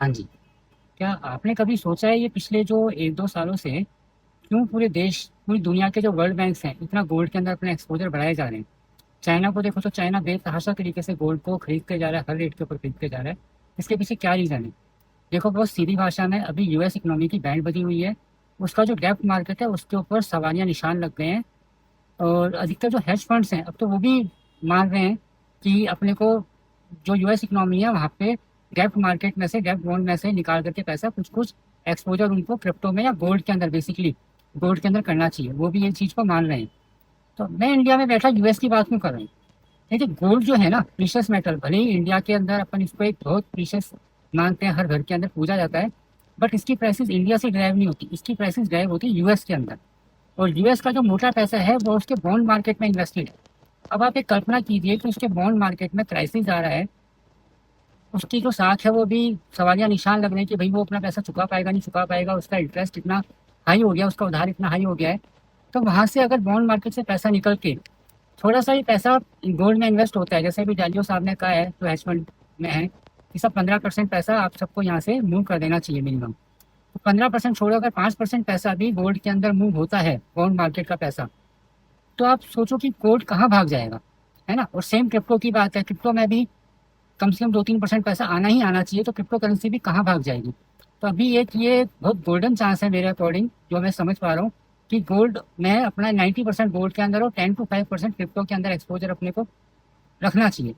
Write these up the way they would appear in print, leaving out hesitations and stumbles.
हाँ जी। क्या आपने कभी सोचा है ये पिछले जो 1-2 सालों से क्यों पूरे देश, पूरी दुनिया के जो वर्ल्ड बैंक्स हैं, इतना गोल्ड के अंदर अपना एक्सपोज़र बढ़ाए जा रहे हैं? चाइना को देखो तो चाइना बेतहाशा तरीके से गोल्ड को खरीद के जा रहा है, हर रेट के ऊपर खरीद के जा रहा है। इसके पीछे क्या रीज़न है? देखो बहुत सीधी भाषा में अभी यूएस इकोनॉमी की बैंड बजी हुई है। उसका जो डेब्ट मार्केट है उसके ऊपर सवालिया निशान लग गए हैं। और अधिकतर जो हेज फंड्स हैं अब तो वो भी मान रहे हैं कि अपने को जो यूएस इकोनॉमी है वहाँ पे डेब्ट मार्केट में से, डेब्ट बॉन्ड में से निकाल करके पैसा कुछ कुछ एक्सपोजर उनको क्रिप्टो में या गोल्ड के अंदर, बेसिकली गोल्ड के अंदर करना चाहिए। वो भी ये चीज़ को मान रहे हैं। तो मैं इंडिया में बैठा यूएस की बात क्यों कर रहा हूँ? देखिए गोल्ड जो है ना, प्रीशियस मेटल, भले ही इंडिया के अंदर अपन इसको एक बहुत प्रीशियस मानते हैं, हर घर के अंदर पूजा जाता है, बट इसकी प्राइसेस इंडिया से ड्राइव नहीं होती, इसकी प्राइसेस ड्राइव होती है यूएस के अंदर। और यूएस का जो मोटा पैसा है वो उसके बॉन्ड मार्केट में इन्वेस्टेड है। अब आप एक कल्पना कीजिए कि उसके बॉन्ड मार्केट में क्राइसिस आ रहा है, उसकी जो साख है वो भी सवालिया निशान लग रहे हैं कि भाई वो अपना पैसा चुका पाएगा नहीं चुका पाएगा, उसका इंटरेस्ट इतना हाई हो गया, उसका उधार इतना हाई हो गया है। तो वहाँ से अगर बॉन्ड मार्केट से पैसा निकल के थोड़ा सा ही पैसा गोल्ड में इन्वेस्ट होता है, जैसे अभी डालियो साहब ने कहा है जो हेज फंड में है कि सब 15% पैसा आप सबको यहाँ से मूव कर देना चाहिए मिनिमम। तो 15% छोड़ो, अगर 5% पैसा भी गोल्ड के अंदर मूव होता है, बॉन्ड मार्केट का पैसा, तो आप सोचो कि गोल्ड कहाँ भाग जाएगा, है ना। और सेम क्रिप्टो की बात है, क्रिप्टो में भी कम से कम 2-3% पैसा आना ही आना चाहिए, तो क्रिप्टो करेंसी भी कहाँ भाग जाएगी। तो अभी एक ये बहुत गोल्डन चांस है मेरे अकॉर्डिंग, जो मैं समझ पा रहा हूँ कि गोल्ड में अपना 90% गोल्ड के अंदर और 10 to 5% क्रिप्टो के अंदर एक्सपोजर अपने को रखना चाहिए।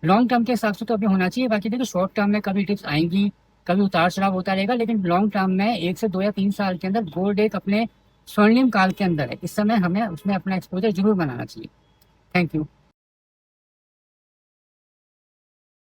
लॉन्ग टर्म के हिसाब से तो अभी होना चाहिए। बाकी देखो शॉर्ट टर्म में कभी टिप्स आएंगी, कभी उतार चढ़ाव होता रहेगा, लेकिन लॉन्ग टर्म में 1 से 2 या 3 साल के अंदर गोल्ड एक अपने स्वर्णिम काल के अंदर है। इस समय हमें उसमें अपना एक्सपोजर जरूर बनाना चाहिए। Thank you.